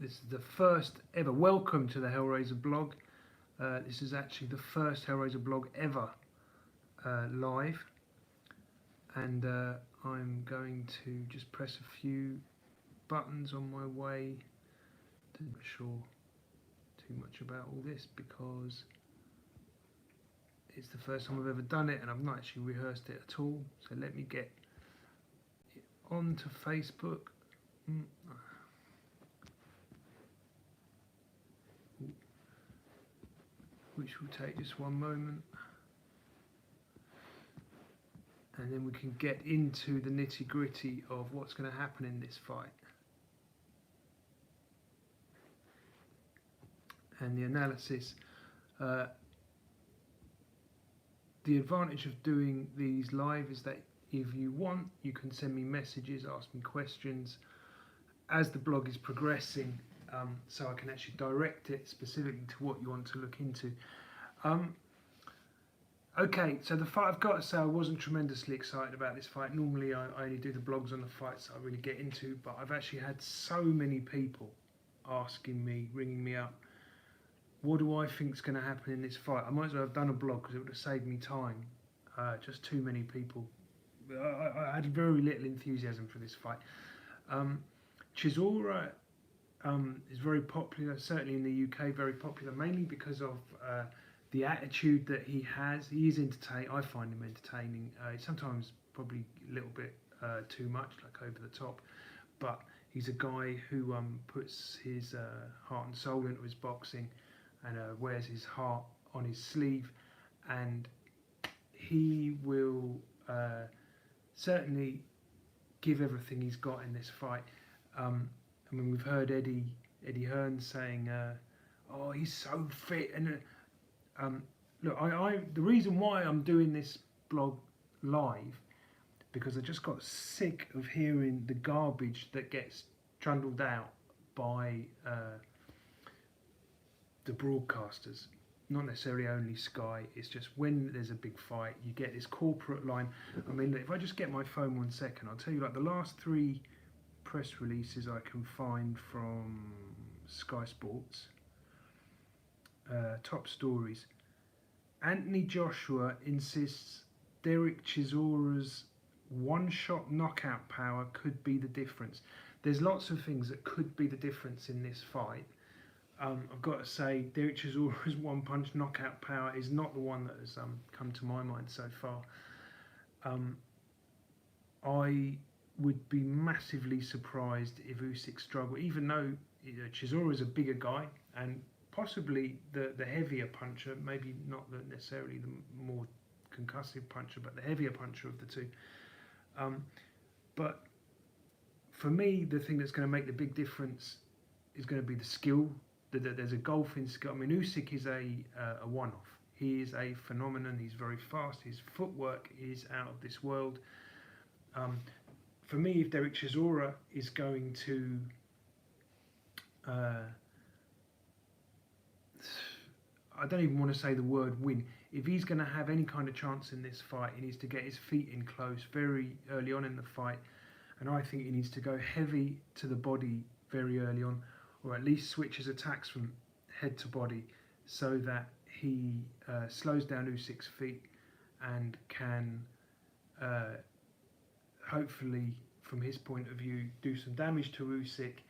This is the first ever. Welcome to the Hellraiser blog. This is actually the first Hellraiser blog ever live, and I'm going to just press a few buttons on my way. I'm not sure too much about all this because it's the first time I've ever done it, and I've not actually rehearsed it at all. So let me get it onto Facebook. Which will take just one moment, and then we can get into the nitty-gritty of what's going to happen in this fight and the analysis. The advantage of doing these live is that if you want, you can send me messages, ask me questions as the blog is progressing, so I can actually direct it specifically to what you want to look into. Okay, so the fight, I've got to say I wasn't tremendously excited about this fight. Normally I only do the blogs on the fights that I really get into, but I've actually had so many people asking me, ringing me up, what do I think is going to happen in this fight? I might as well have done a blog because it would have saved me time. Just too many people. I had very little enthusiasm for this fight. Chisora is very popular, certainly in the UK, very popular, mainly because of the attitude that he has. He is entertaining. I find him entertaining. Sometimes probably a little bit too much, like over the top. But he's a guy who puts his heart and soul into his boxing and wears his heart on his sleeve. And he will certainly give everything he's got in this fight. I mean, we've heard Eddie Hearn saying, "Oh, he's so fit." And look, the reason why I'm doing this blog live because I just got sick of hearing the garbage that gets trundled out by the broadcasters. Not necessarily only Sky. It's just when there's a big fight, you get this corporate line. I mean, if I just get my phone 1 second, I'll tell you, like the last 3 press releases I can find from Sky Sports. Top stories. Anthony Joshua insists Derek Chisora's one-shot knockout power could be the difference. There's lots of things that could be the difference in this fight. I've got to say, Derek Chisora's one-punch knockout power is not the one that has come to my mind so far. I would be massively surprised if Usyk struggled, even though Chisora is a bigger guy and possibly the heavier puncher, maybe not necessarily the more concussive puncher, but the heavier puncher of the two. But for me, the thing that's going to make the big difference is going to be the skill. There's a golfing skill. I mean, Usyk is a one-off. He is a phenomenon. He's very fast. His footwork is out of this world. For me, if Derek Chisora is going to I don't even want to say the word win. If he's going to have any kind of chance in this fight, he needs to get his feet in close very early on in the fight. And I think he needs to go heavy to the body very early on, or at least switch his attacks from head to body so that he slows down Usyk's feet and can hopefully, from his point of view, do some damage to Usyk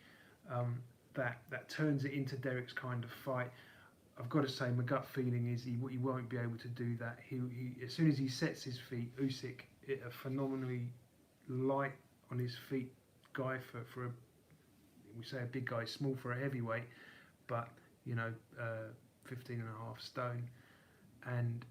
that turns it into Derek's kind of fight. I've got to say, my gut feeling is he won't be able to do that. He as soon as he sets his feet, Usyk, a phenomenally light on his feet guy for a, we say a big guy, small for a heavyweight, but 15 and a half stone. And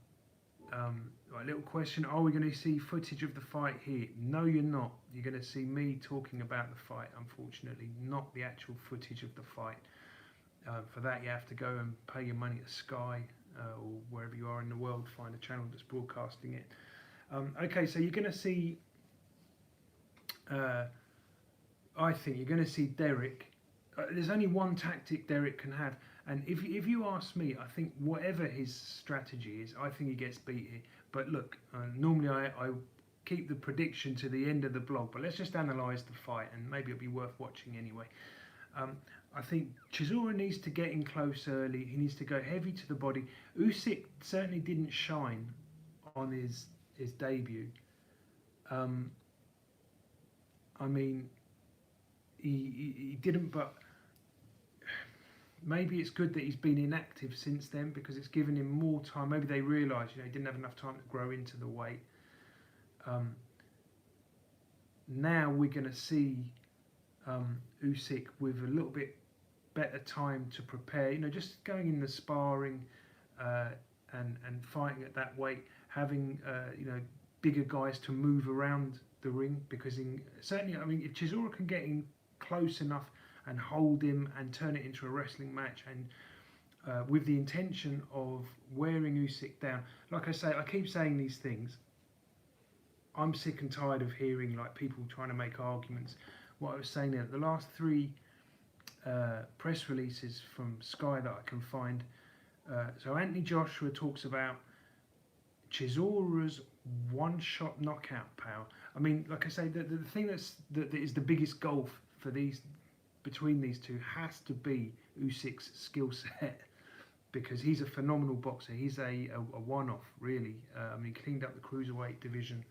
right, little question: are we going to see footage of the fight here? No, you're not. You're going to see me talking about the fight, unfortunately, not the actual footage of the fight. For that, you have to go and pay your money to Sky or wherever you are in the world, find a channel that's broadcasting it. Okay, so you're going to see, I think you're going to see Derek. There's only one tactic Derek can have, and if you ask me, I think whatever his strategy is, I think he gets beat here. But look, normally I keep the prediction to the end of the blog, but let's just analyse the fight, and maybe it'll be worth watching anyway. I think Chisora needs to get in close early. He needs to go heavy to the body. Usyk certainly didn't shine on his debut. Um, I mean, he didn't, but maybe it's good that he's been inactive since then because it's given him more time. Maybe they realised, he didn't have enough time to grow into the weight. Now we're going to see Usyk with a little bit better time to prepare. Just going in the sparring and fighting at that weight, having bigger guys to move around the ring. Because certainly, I mean, if Chisora can get in close enough and hold him and turn it into a wrestling match, and with the intention of wearing Usyk down. Like I say, I keep saying these things. I'm sick and tired of hearing like people trying to make arguments. What I was saying there, the last 3 press releases from Sky that I can find. So Anthony Joshua talks about Chisora's one-shot knockout power. I mean, like I say, the thing that is the biggest gulf for between these two has to be Usyk's skill set, because he's a phenomenal boxer. He's a one-off, really. I mean, he cleaned up the cruiserweight division,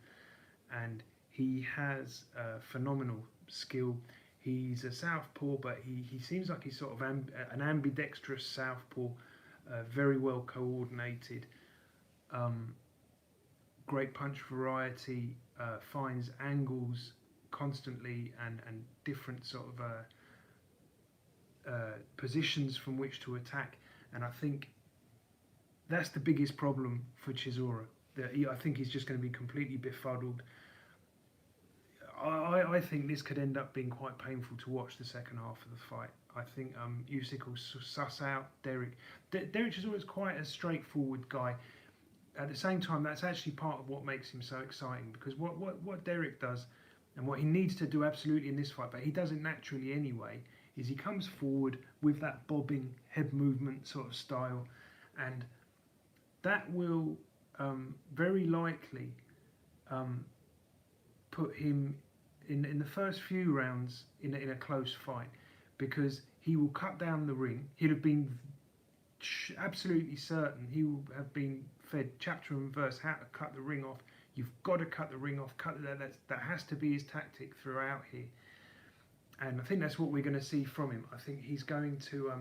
and he has phenomenal skill. He's a southpaw, but he seems like he's sort of an ambidextrous southpaw, very well coordinated, great punch variety, finds angles constantly and different sort of positions from which to attack. And I think that's the biggest problem for Chisora. I think he's just going to be completely befuddled. I think this could end up being quite painful to watch the second half of the fight. I think Usyk will suss out Derek. Derek Chisora is quite a straightforward guy. At the same time, that's actually part of what makes him so exciting, because what Derek does, and what he needs to do absolutely in this fight, but he does it naturally anyway, is he comes forward with that bobbing head movement sort of style, and that will very likely put him in the first few rounds in a close fight, because he will cut down the ring. He'd have been absolutely certain he will have been fed chapter and verse how to cut the ring off. You've got to cut the ring off. That has to be his tactic throughout here, and I think that's what we're going to see from him. I think he's going to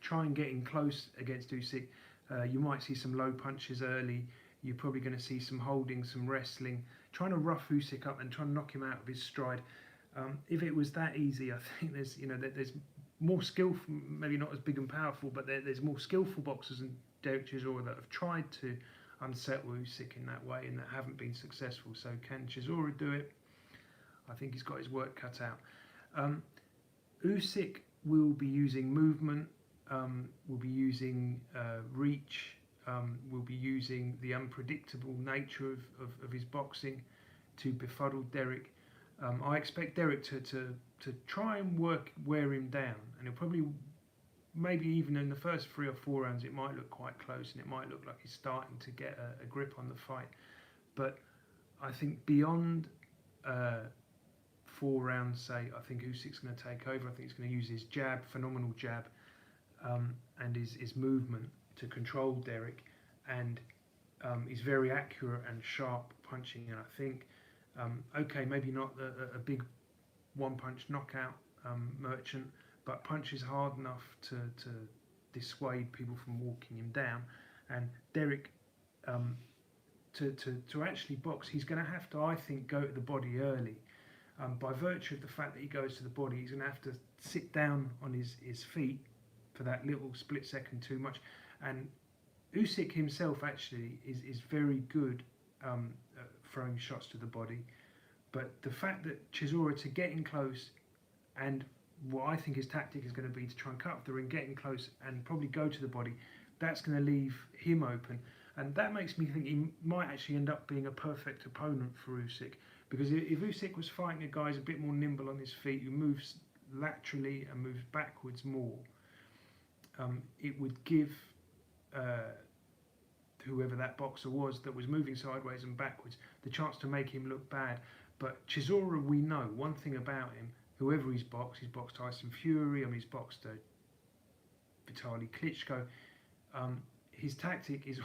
try and get in close against Usyk. You might see some low punches early. You're probably going to see some holding, some wrestling, trying to rough Usyk up and trying to knock him out of his stride. If it was that easy, I think there's more skillful, maybe not as big and powerful, but there's more skillful boxers than Derek Chisora that have tried to unsettle Usyk in that way and that haven't been successful. So can Chisora do it? I think he's got his work cut out. Usyk will be using movement, will be using reach, will be using the unpredictable nature of his boxing to befuddle Derek. I expect Derek to try and wear him down, and he'll probably, maybe even in the first 3 or 4 rounds, it might look quite close and it might look like he's starting to get a grip on the fight. But I think beyond 4 rounds, say, I think Usyk's going to take over. I think he's going to use his jab, phenomenal jab, and his movement to control Derek, and he's very accurate and sharp punching. And I think, okay, maybe not a big one-punch knockout merchant, but punches hard enough to dissuade people from walking him down. And Derek, to actually box, he's going to have to, I think, go to the body early. By virtue of the fact that he goes to the body, he's going to have to sit down on his feet for that little split second too much. And Usyk himself actually is very good at throwing shots to the body. But the fact that Chisora, to get in close, and what I think his tactic is going to be to try and cut off the ring, get in close and probably go to the body, that's going to leave him open. And that makes me think he might actually end up being a perfect opponent for Usyk. Because if Usyk was fighting a guy who's a bit more nimble on his feet, who moves laterally and moves backwards more, it would give whoever that boxer was that was moving sideways and backwards the chance to make him look bad. But Chisora, we know one thing about him: whoever he's boxed Tyson Fury, I mean he's boxed Vitaly Klitschko. His tactic is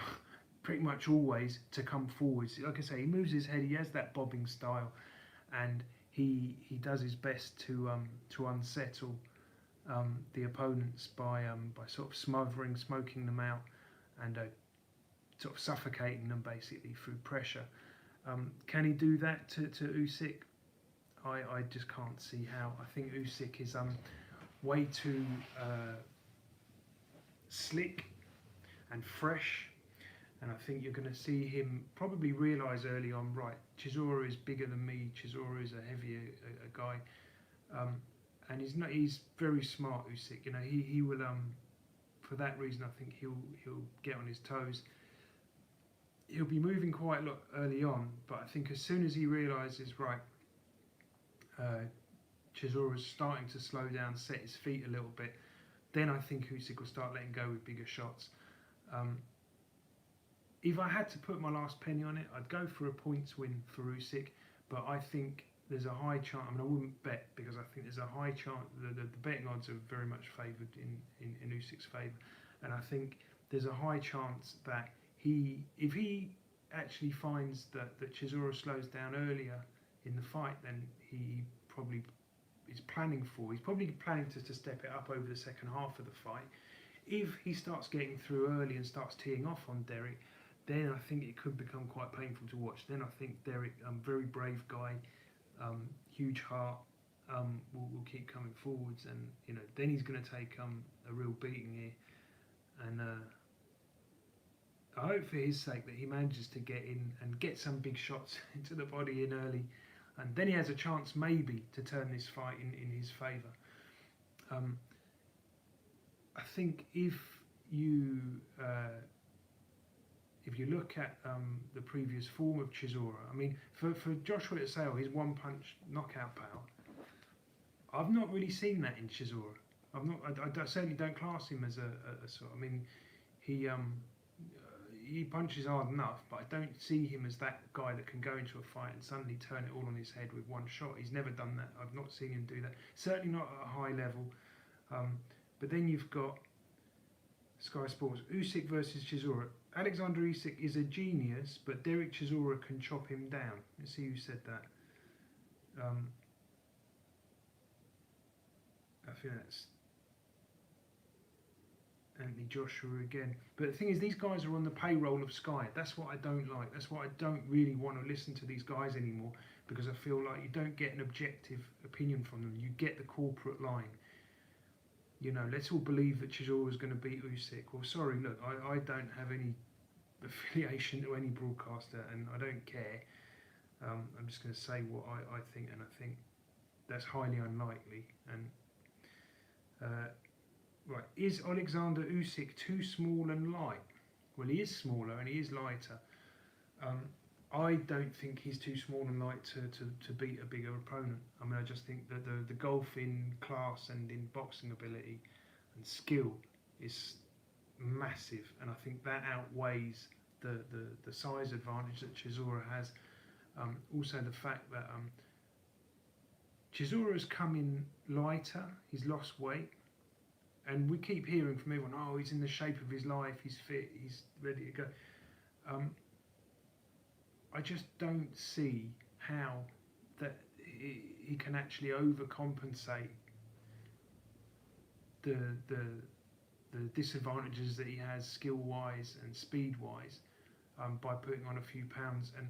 pretty much always to come forwards. Like I say, he moves his head, he has that bobbing style, and he does his best to unsettle the opponents by sort of smoking them out, and sort of suffocating them basically through pressure. Can he do that to Usyk? I just can't see how. I think Usyk is way too slick and fresh, and I think you're going to see him probably realise early on, right, Chisora is bigger than me, Chisora is a heavier a guy, and he's very smart, Usyk. You know, he will for that reason I think he'll get on his toes. He'll be moving quite a lot early on, but I think as soon as he realises, right, Chisora's starting to slow down, set his feet a little bit, then I think Usyk will start letting go with bigger shots. If I had to put my last penny on it, I'd go for a points win for Usyk, but I think there's a high chance, I mean I wouldn't bet, because I think there's a high chance, the betting odds are very much favoured in Usyk's favour, and I think there's a high chance that if he actually finds that Chisora slows down earlier in the fight, then he probably is he's probably planning to step it up over the second half of the fight. If he starts getting through early and starts teeing off on Derek, then I think it could become quite painful to watch. Then I think Derek, very brave guy, huge heart, will keep coming forwards, and you know then he's going to take a real beating here, and I hope for his sake that he manages to get in and get some big shots into the body in early, and then he has a chance maybe to turn this fight in his favour. I think if you look at the previous form of Chisora, I mean, for Joshua Asao, his one-punch knockout power, I've not really seen that in Chisora. I certainly don't class him as a sort. I mean, he punches hard enough, but I don't see him as that guy that can go into a fight and suddenly turn it all on his head with one shot. He's never done that. I've not seen him do that. Certainly not at a high level. But then you've got Sky Sports, Usyk versus Chisora. Alexander Usyk is a genius, but Derek Chisora can chop him down. Let's see who said that. I think that's Anthony Joshua again. But the thing is, these guys are on the payroll of Sky. That's what I don't like. That's why I don't really want to listen to these guys anymore, because I feel like you don't get an objective opinion from them. You get the corporate line. You know, let's all believe that Chisora is going to beat Usyk. Well, sorry, look, I don't have any affiliation to any broadcaster, and I don't care. I'm just going to say what I think, and I think that's highly unlikely. And right, is Alexander Usyk too small and light? Well, he is smaller and he is lighter. I don't think he's too small and light to beat a bigger opponent. I mean, I just think that the golf in class and in boxing ability and skill is massive, and I think that outweighs the size advantage that Chisora has. Also the fact that Chisora's come in lighter, he's lost weight, and we keep hearing from everyone, oh, he's in the shape of his life, he's fit, he's ready to go. I just don't see how that he can actually overcompensate the disadvantages that he has skill-wise and speed-wise by putting on a few pounds. And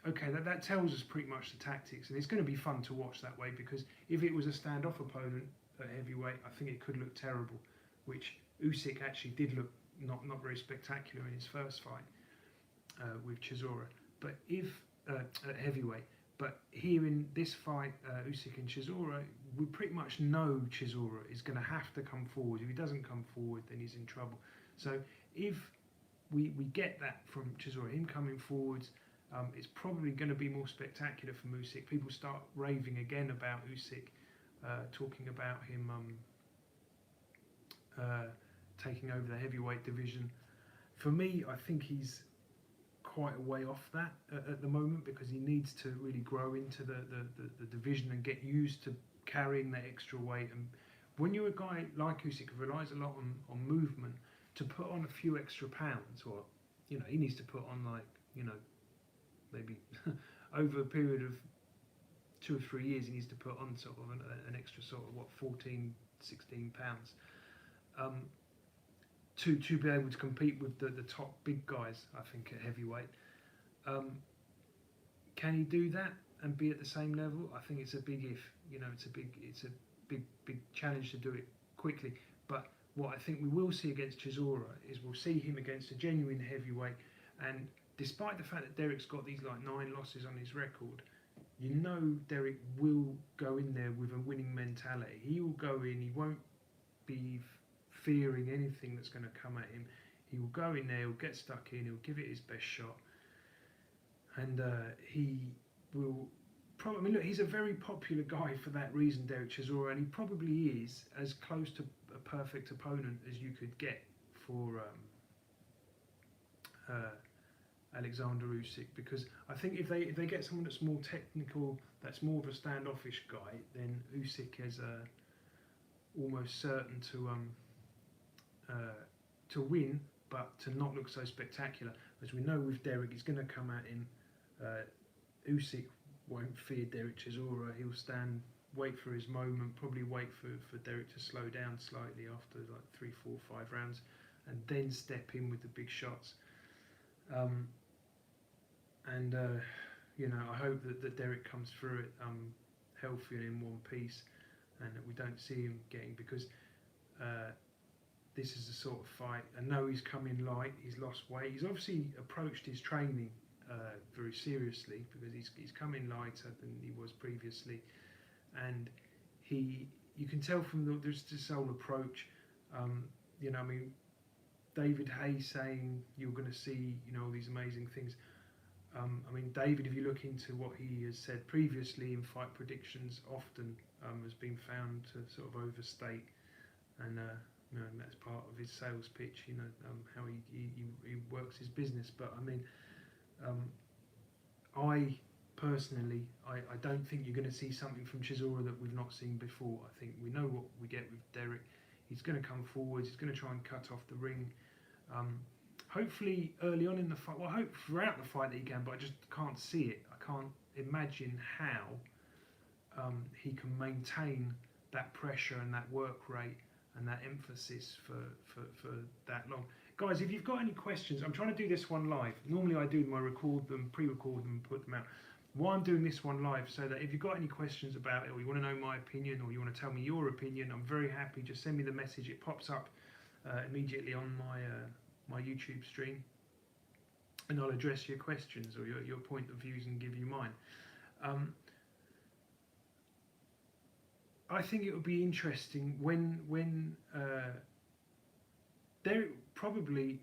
okay, that tells us pretty much the tactics, and it's going to be fun to watch that way, because if it was a standoff opponent at heavyweight, I think it could look terrible, which Usyk actually did look not very spectacular in his first fight with Chisora. But if at heavyweight, but here in this fight, Usyk and Chisora, we pretty much know Chisora is going to have to come forward. If he doesn't come forward, then he's in trouble. So if we get that from Chisora, him coming forwards, it's probably going to be more spectacular from Usyk. People start raving again about Usyk, talking about him taking over the heavyweight division. For me, I think he's quite a way off that at the moment, because he needs to really grow into the division and get used to carrying that extra weight. And when you're a guy like Usyk who relies a lot on movement, to put on a few extra pounds, or he needs to put on maybe over a period of 2 or 3 years, he needs to put on sort of an extra sort of 14, 16 pounds to be able to compete with the top big guys. I think at heavyweight, can he do that and be at the same level? I think it's a big if. It's a big challenge to do it quickly. But what I think we will see against Chisora is we'll see him against a genuine heavyweight, and despite the fact that Derek's got these 9 losses on his record, Derek will go in there with a winning mentality. He will go in, he won't be fearing anything that's going to come at him. He will go in there, he'll get stuck in, he'll give it his best shot, and he will probably, look, he's a very popular guy for that reason, Derek Chisora, and he probably is as close to a perfect opponent as you could get for Alexander Usyk, because I think if they get someone that's more technical, that's more of a standoffish guy, then Usyk is almost certain to win, but to not look so spectacular. As we know with Derek, he's going to come at him. Usyk won't fear Derek Chisora. He'll wait for his moment, probably wait for Derek to slow down slightly after 3, 4, 5 rounds, and then step in with the big shots. I hope that Derek comes through it healthy and in one piece, and that we don't see him getting, because this is the sort of fight. I know he's come in light, he's lost weight, he's obviously approached his training very seriously, because he's come in lighter than he was previously, and you can tell from there's this whole approach. David Hayes saying you're going to see all these amazing things. David, if you look into what he has said previously in fight predictions, often has been found to sort of overstate, and that's part of his sales pitch. How he works his business. But I personally, I don't think you're going to see something from Chisora that we've not seen before. I think we know what we get with Derek. He's going to come forward. He's going to try and cut off the ring. Hopefully early on in the fight. Well, I hope throughout the fight that he can, but I just can't see it. I can't imagine how he can maintain that pressure and that work rate and that emphasis for that long. Guys, if you've got any questions, I'm trying to do this one live. Normally I do them, I record them, pre-record them, and put them out. Why I'm doing this one live, so that if you've got any questions about it, or you want to know my opinion, or you want to tell me your opinion, I'm very happy. Just send me the message. It pops up immediately on my YouTube stream, and I'll address your questions or your point of views and give you mine. I think it would be interesting when Derek probably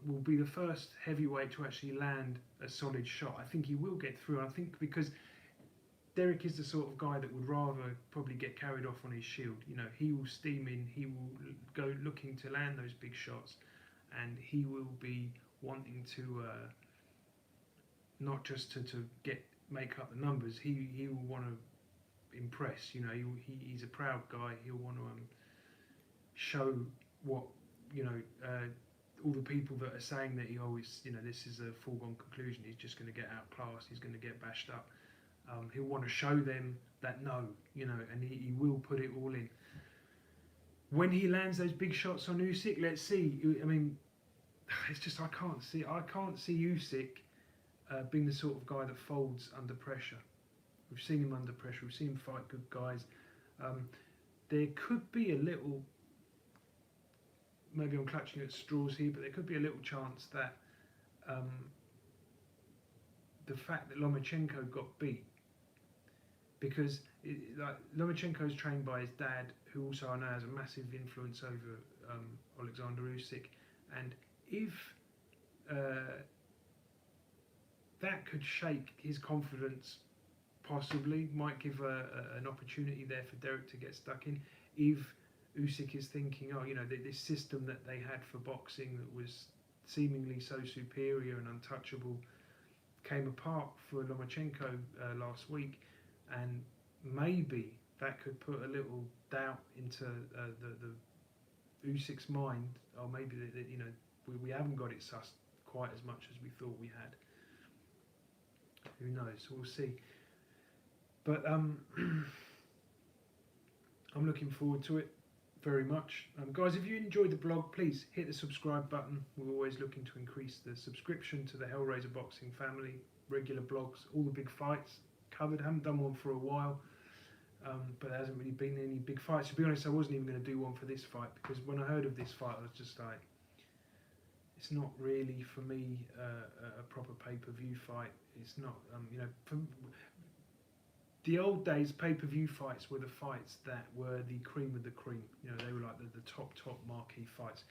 will be the first heavyweight to actually land a solid shot. I think he will get through. I think because Derek is the sort of guy that would rather probably get carried off on his shield. He will steam in, he will go looking to land those big shots, and he will be wanting to not just to make up the numbers. He will want to impress. He's a proud guy. He'll want to show what all the people that are saying that he always this is a foregone conclusion. He's just going to get outclassed. He's going to get bashed up. He'll want to show them that and he will put it all in. When he lands those big shots on Usyk, let's see. It's just I can't see Usyk being the sort of guy that folds under pressure. We've seen him under pressure. We've seen him fight good guys. There could be a little, maybe I'm clutching at straws here, but there could be a little chance that the fact that Lomachenko got beat, because Lomachenko is trained by his dad, who also I know has a massive influence over Alexander Usyk, and if that could shake his confidence, possibly might give an opportunity there for Derek to get stuck in. If Usyk is thinking, this system that they had for boxing that was seemingly so superior and untouchable came apart for Lomachenko last week, and maybe that could put a little doubt into the Usyk's mind, or maybe that you know we haven't got it sussed quite as much as we thought we had. Who knows? We'll see. But I'm looking forward to it very much. Guys, if you enjoyed the blog, please hit the subscribe button. We're always looking to increase the subscription to the Hellraiser Boxing family. Regular blogs, all the big fights covered. Haven't done one for a while, but there hasn't really been any big fights. To be honest, I wasn't even going to do one for this fight, because when I heard of this fight, I was just like, it's not really for me a proper pay-per-view fight. It's not, you know, from the old days, pay-per-view fights were the fights that were the cream of the cream. You know, they were like the top marquee fights.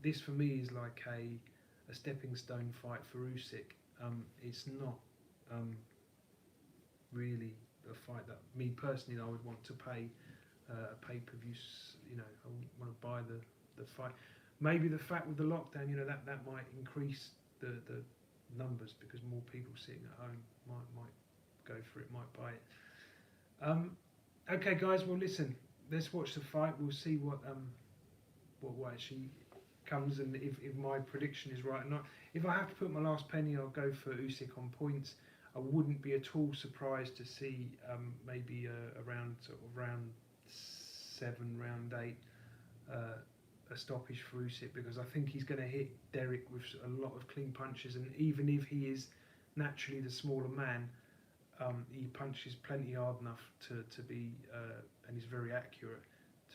This for me is like a stepping stone fight for Usyk. It's not really a fight that me personally I would want to pay a pay-per-view. You know, I wouldn't want to buy the fight. Maybe the fact with the lockdown, you know, that might increase the numbers, because more people sitting at home might go for it, might buy it. Okay, guys. Well, listen. Let's watch the fight. We'll see what actually comes, and if my prediction is right or not. If I have to put my last penny, I'll go for Usyk on points. I wouldn't be at all surprised to see maybe around sort of round 7, round 8, a stoppage for Usyk, because I think he's going to hit Derek with a lot of clean punches, and even if he is naturally the smaller man, he punches plenty hard enough to be, and he's very accurate,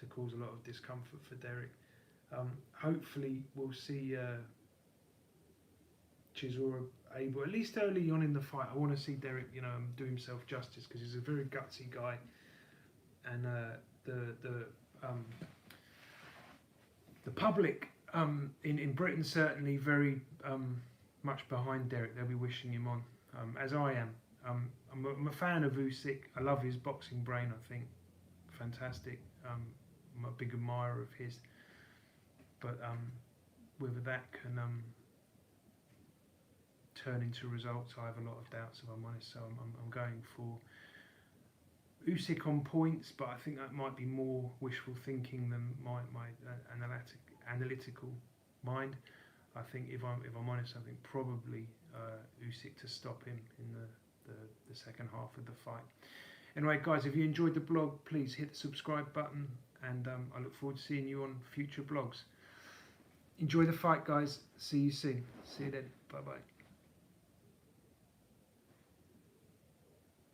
to cause a lot of discomfort for Derek. Hopefully we'll see Chisora able, at least early on in the fight, I want to see Derek, you know, do himself justice, because he's a very gutsy guy, and the public in Britain certainly very much behind Derek. They'll be wishing him on, as I am. I'm a fan of Usyk. I love his boxing brain. I think fantastic. I'm a big admirer of his. But whether that can turn into results, I have a lot of doubts, if I'm honest. So I'm going for Usyk on points, but I think that might be more wishful thinking than my analytical mind. I think if I'm honest, I think probably Usyk to stop him in the second half of the fight. Anyway, guys, if you enjoyed the blog, please hit the subscribe button, and I look forward to seeing you on future blogs. Enjoy the fight, guys. See you soon. See you then. Bye bye.